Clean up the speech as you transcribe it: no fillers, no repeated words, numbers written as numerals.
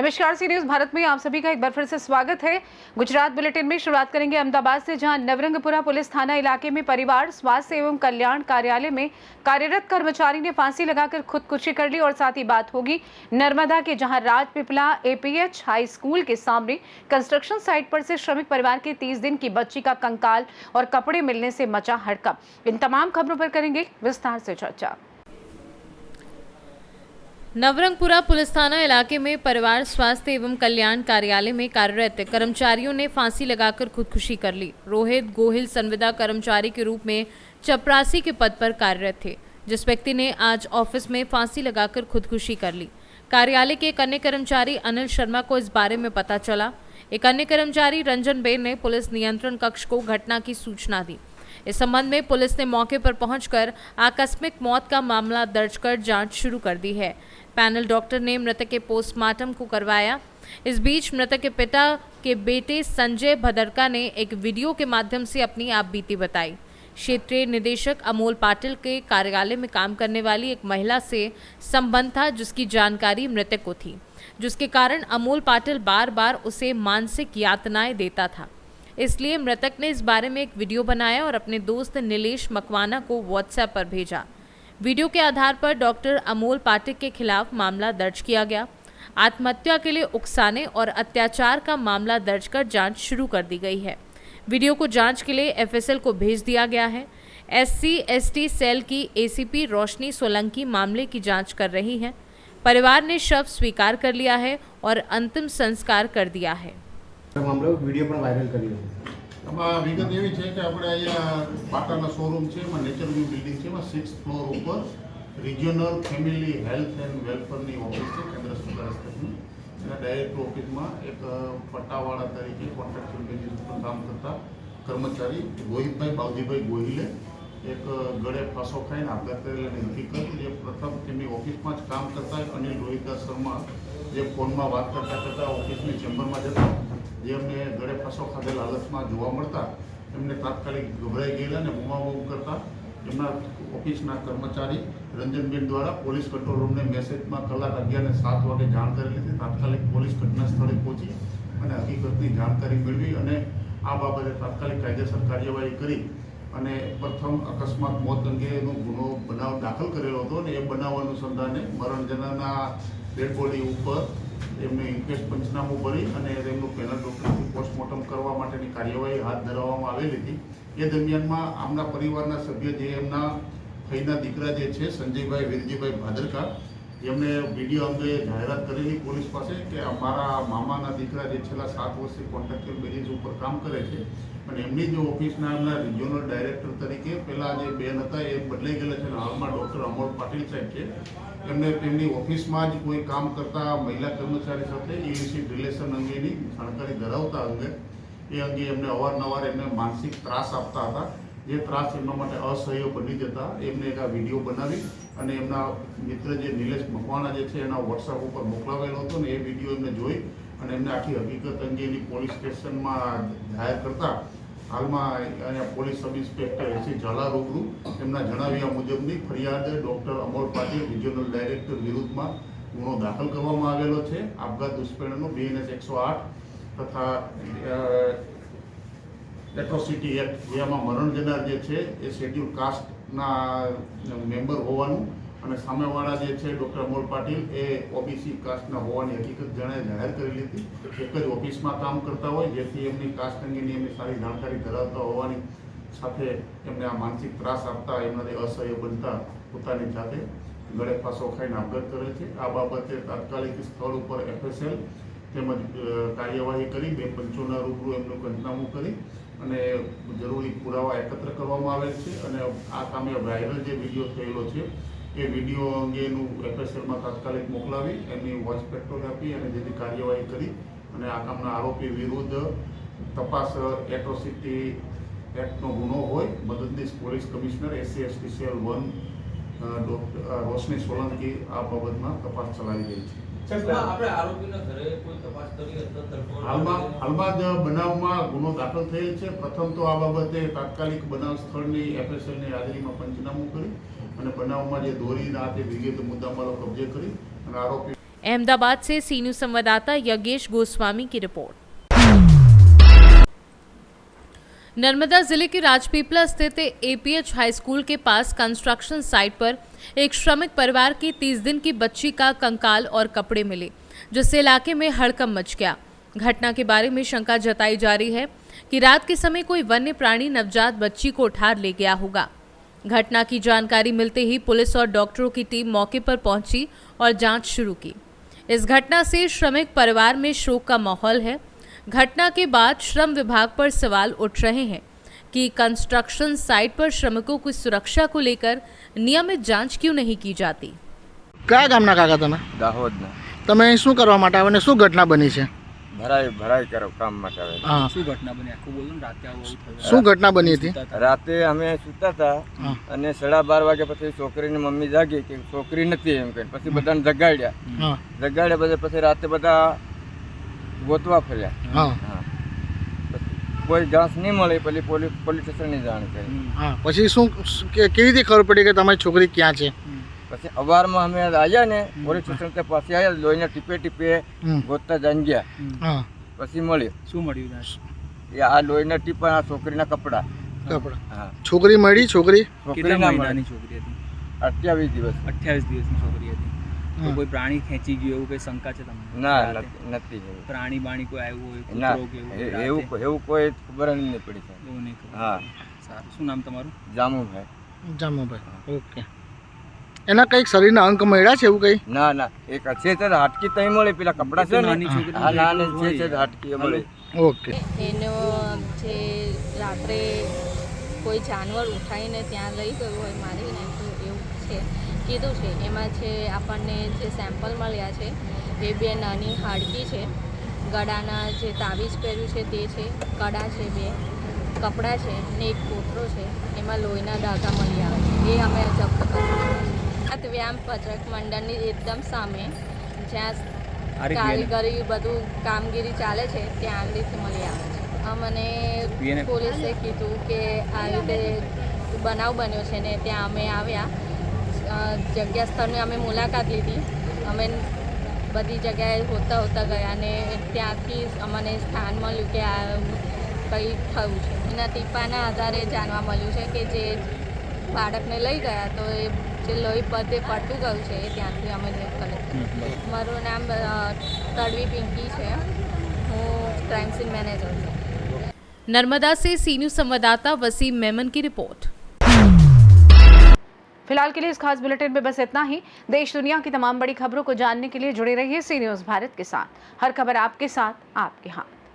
नमस्कार, सी न्यूज भारत में आप सभी का एक बार फिर से स्वागत है। गुजरात बुलेटिन में शुरुआत करेंगे अहमदाबाद से, जहां नवरंगपुरा पुलिस थाना इलाके में परिवार स्वास्थ्य एवं कल्याण कार्यालय में कार्यरत कर्मचारी ने फांसी लगाकर खुदकुशी कर ली। और साथ ही बात होगी नर्मदा के, जहां राजपिपला APH हाई स्कूल के सामने कंस्ट्रक्शन साइट पर से श्रमिक परिवार के 30 दिन की बच्ची का कंकाल और कपड़े मिलने से मचा हड़कंप। इन तमाम खबरों पर करेंगे विस्तार से चर्चा। नवरंगपुरा पुलिस थाना इलाके में परिवार स्वास्थ्य एवं कल्याण कार्यालय में कार्यरत कर्मचारियों ने फांसी लगाकर खुदकुशी कर ली। रोहित गोहिल संविदा कर्मचारी के रूप में चपरासी के पद पर कार्यरत थे, जिस व्यक्ति ने आज ऑफिस में फांसी लगाकर खुदकुशी कर ली। कार्यालय के एक अन्य कर्मचारी अनिल शर्मा को इस बारे में पता चला। एक अन्य कर्मचारी रंजन बेन ने पुलिस नियंत्रण कक्ष को घटना की सूचना दी। इस संबंध में पुलिस ने मौके पर पहुंचकर आकस्मिक मौत का मामला दर्ज कर जांच शुरू कर दी है। पैनल डॉक्टर ने मृतक के पोस्टमार्टम को करवाया। इस बीच मृतक के पिता के बेटे संजय भदरका ने एक वीडियो के माध्यम से अपनी आपबीती बताई। क्षेत्रीय निदेशक अमोल पाटिल के कार्यालय में काम करने वाली एक महिला से संबंध था, जिसकी जानकारी मृतक को थी, जिसके कारण अमोल पाटिल बार बार उसे मानसिक यातनाएं देता था। इसलिए मृतक ने इस बारे में एक वीडियो बनाया और अपने दोस्त नीलेश मकवाना को व्हाट्सएप पर भेजा। वीडियो के आधार पर डॉक्टर अमोल पाटिल के खिलाफ मामला दर्ज किया गया। आत्महत्या के लिए उकसाने और अत्याचार का मामला दर्ज कर जांच शुरू कर दी गई है। वीडियो को जांच के लिए FSL को भेज दिया गया है। SC/ST सेल की ACP रोशनी सोलंकी मामले की जांच कर रही है। परिवार ने शव स्वीकार कर लिया है और अंतिम संस्कार कर दिया है। मामलो वीडियो पण वायरल કરી રહ્યો છે। આમાં વિગત એવી છે કે આપણે અહીંયા પાટાના શોરૂમ છે, એમાં નેચર વ્યૂ બિલ્ડિંગ છે, એમાં 6th ફ્લોર ઉપર રિજિયોનલ ફેમિલી હેલ્થ એન્ડ વેલફેરની ઓફિસ છે, કેન્દ્ર સરકાર હસ્તકની। એના ડાયરેક્ટર ઓફિસમાં એક પટ્ટાવાળા તરીકે કોન્ટ્રાક્ચ્યુઅલ બેઝિસ ઉપર કામ કરતા કર્મચારી રોહિતભાઈ બાવજીભાઈ ગોહિલે એક ગળે ફાંસો ખાઈને આપઘાત કરેલાની હકીકત, જે પ્રથમ તેમની ઓફિસમાં જ કામ કરતા અનિલ રોહિતદાસ શર્મા જે ફોનમાં વાત કરતા કરતા ઓફિસની ચેમ્બરમાં જતા, જે અમને ગળે ફાંસો ખાધેલ હાલતમાં જોવા મળતા એમને તાત્કાલિક ગભરાઈ ગયેલા અને બૂમાબૂમ કરતા એમના ઓફિસના કર્મચારી રંજનબેન દ્વારા પોલીસ કંટ્રોલ રૂમને મેસેજમાં કલાક 11:07 વાગે જાણ કરેલી હતી। તાત્કાલિક પોલીસ ઘટના સ્થળે પહોંચી અને હકીકતની જાણકારી મેળવી અને આ બાબતે તાત્કાલિક કાયદેસર કાર્યવાહી કરી અને પ્રથમ અકસ્માત મોત અંગેનો ગુનો બનાવ દાખલ કરેલો હતો અને એ બનાવ અનુસંધાને મરણ જનારના ડેડ બોડી ઉપર એમને ઇન્ક્વેસ્ટ પંચનામું ભરી અને તેમનું પેનલ ડૉક્ટરથી પોસ્ટમોર્ટમ કરવા માટેની કાર્યવાહી હાથ ધરવામાં આવેલી હતી। એ દરમિયાનમાં આમના પરિવારના સભ્ય જે એમના ફઈના દીકરા જે છે સંજયભાઈ વીરજીભાઈ ભાદરકા, જેમણે વિડીયો અંગે જાહેરાત કરેલી પોલીસ પાસે કે અમારા મામાના દીકરા જે છેલ્લા 7 વર્ષથી કોન્ટ્રાક્ચ્યુઅલ બેઝિસ ઉપર કામ કરે છે અને એમની જે ઓફિસના એમના રિજિયોનલ ડાયરેક્ટર તરીકે પહેલાં જે બેન હતા એ બદલાઈ ગયેલા છે અને હાલમાં ડૉક્ટર અમોલ પાટીલ સાહેબ છે, એમને તેમની ઓફિસમાં જ કોઈ કામ કરતા મહિલા કર્મચારી સાથે ઇલિસિટ રિલેશન અંગેની જાણકારી ધરાવતા અંગે એ અંગે એમને અવારનવાર એમને માનસિક ત્રાસ આપતા હતા, જે ત્રાસ એમના માટે અસહ્ય બની જતા એમને એક આ વિડીયો બનાવી અને એમના મિત્ર જે નિલેશ મકવાણા જે છે એના વોટ્સએપ ઉપર મોકલાવેલો હતો ને એ વિડીયો એમને જોઈ અને એમને આખી હકીકત અંગેની પોલીસ સ્ટેશનમાં જાહેર કરતા હાલમાં અહીંયા police sub inspector SC Zala રૂબરૂ એમના જણાવ્યા મુજબની ફરિયાદ doctor Amol Patil regional director વિરુદ્ધમાં ગુનો દાખલ કરવામાં આવેલો છે। આપઘાત દુષ્કર્મનો BNS 108 તથા એટ્રોસિટી એક્ટ, જેમાં મરણ જનાર જે છે એ શેડ્યુલ કાસ્ટના મેમ્બર હોવાનું અને સામેવાળા જે છે ડૉક્ટર અમોલ પાટીલ એ OBC કાસ્ટના હોવાની હકીકત જાહેર કરેલી હતી। એક જ ઓફિસમાં કામ કરતા હોય, જેથી એમની કાસ્ટ અંગેની એમની સારી જાણકારી ધરાવતા હોવાની સાથે એમને આ માનસિક ત્રાસ આપતા એમનાથી અસહ્ય બનતા પોતાની જાતે ગળે ફાંસો ખાઈને આપઘાત કરે છે। આ બાબતે તાત્કાલિક સ્થળ ઉપર FSL તેમજ કાર્યવાહી કરી 2 પંચોના રૂબરૂ એમનું પંચનામું કરી અને જરૂરી પુરાવા એકત્ર કરવામાં આવેલ છે અને આ કામે વાયરલ જે વિડીયો થયેલો છે એ વિડીયો અંગેનું FSLમાં તાત્કાલિક મોકલાવી એમની વોઇસ પેટ્રોલ આપી અને જેથી કાર્યવાહી કરી અને આ કામના આરોપી વિરુદ્ધ તપાસ એટ્રોસિટી એક્ટનો ગુનો હોય મદદનીશ પોલીસ કમિશનર SC/ST સેલ 1 રોશની સોલંકી આ બાબતમાં તપાસ ચલાવી રહી છે। હાલમાં જ બનાવમાં ગુનો દાખલ થયેલ છે। પ્રથમ તો આ બાબતે તાત્કાલિક બનાવ સ્થળની FSLની હાજરીમાં પંચનામું કરી અને બનાવમાં જે દોરી રાતે વિગત મુદ્દામાલો કબજે કરી અને આરોપી अहमदाबाद से सी न्यूज संवाददाता यज्ञेश गोस्वामी की रिपोर्ट। नर्मदा जिले के राजपीपला स्थित एपीएच हाई स्कूल के पास कंस्ट्रक्शन साइट पर एक श्रमिक परिवार की 30 दिन की बच्ची का कंकाल और कपड़े मिले, जिससे इलाके में हड़कंप मच गया। घटना के बारे में शंका जताई जा रही है कि रात के समय कोई वन्य प्राणी नवजात बच्ची को उठा ले गया होगा। घटना की जानकारी मिलते ही पुलिस और डॉक्टरों की टीम मौके पर पहुंची और जांच शुरू की। इस घटना से श्रमिक परिवार में शोक का माहौल है। घटना के बाद श्रम विभाग पर सवाल उठ रहे हैं कि कंस्ट्रक्शन साइट पर श्रमिकों की सुरक्षा को लेकर नियमित जांच क्यों नहीं की जाती। કયા ગામના કાકા તમે? દાહોદના તમે અહીં શું કરવા માટે આવ્યા અને શું ઘટના બની છે? ભરાઈ કરો કામ માટે આવે. હા, શું ઘટના બની આખું બોલો ને. રાતે આવું થયું? શું ઘટના બની હતી? રાતે અમે સૂતા હતા હા. અને 12:30 વાગ્યા પછી છોકરીની મમ્મી જાગી કે છોકરી નથી એમ કહીને પછી બધાને જગાડ્યા. હા પછી રાતે બધા ગોતવા ફર્યા. હા હા. કોઈ ઘાસ નહીં મળે પછી પોલીસ સ્ટેશનની જાણ કરી. હા, પછી શું કેવી રીતે ખબર પડી કે તમારી છોકરી ક્યાં છે? પછી અવારમાં અમે આવ્યા ને પોલીસ સ્ટેશન તે પાસે આવ્યા, લોહીને ટીપે ગોતતા જાણી ગયા. હા, પછી મળ્યું શું મળ્યું ત્યાં? એ આ લોહીના ટીપા આ છોકરીના કપડા. કપડા. હા, છોકરી મળી? છોકરી છોકરી કેટલા ના મળે. મહિનાની છોકરી હતી? 28 દિવસ. 28 દિવસની છોકરી હતી. તો હા. કોઈ પ્રાણી ખેંચી ગયું એવું કઈ શંકા છે તમને? ના રાતે? નથી એવું. પ્રાણી બાણી કોઈ આવ્યું હોય, ના કૂતરો કે એવું રાતે? એવું કોઈ ખબર જ નહીં પડી સાહેબ. એવું નહીં ખબર. હા. સારું. શું નામ તમારું? જામુભાઈ. જામુભાઈ. ઓકે. એના કંઈક શરીરના અંક મળ્યા છે એવું કંઈ? ના ના એક છે તે હાટકી તઈ મળે પેલા કપડા છે ને નાની છોકરી હા નાની છે હાટકી એ મળે. ઓકે. એનો જે રાત્રે કોઈ જાનવર ઉઠાવીને ત્યાં લઈ ગયું હોય મારીને, તો એવું છે કીધું છે. એમાં છે આપણને જે સેમ્પલ મળ્યા છે એ 2 નાની હાડકી છે, ગળાના જે તાવીજ પહેર્યું છે તે છે, કડા છે 2, કપડાં છે ને એક કોથળો છે, એમાં લોહીના ડાઘા મળી આવે છે. એ અમે જપ્ત કર્યું. વ્યાયામ પત્રક મંડળની એકદમ સામે જ્યાં કારીગરી બધું કામગીરી ચાલે છે ત્યાં આગળથી મળી આવે છે. અમને પોલીસે કીધું કે આ રીતે બનાવ બન્યો છે ને ત્યાં અમે આવ્યા, જગ્યા સ્થળની અમે મુલાકાત લીધી. અમે બધી જગ્યાએ હોતા ગયા અને ત્યાંથી અમને સ્થાન મળ્યું કે આ કંઈ થયું છે. એના ટીપાના આધારે જાણવા મળ્યું છે કે જે બાળકને લઈ ગયા તો એ જે લોહી બધે પડતું ગયું છે એ ત્યાંથી અમે કલેક્ટ. મારું નામ તડવી પિંકી છે, હું ક્રાइम सीन मैनेजर हूँ। नर्मदा से सी न्यूज संवाददाता वसीम मेमन की रिपोर्ट। फिलहाल के लिए इस खास बुलेटिन में बस इतना ही। देश दुनिया की तमाम बड़ी खबरों को जानने के लिए जुड़े रहिए सी न्यूज़ भारत के साथ। हर खबर आपके साथ, आपके हाथ।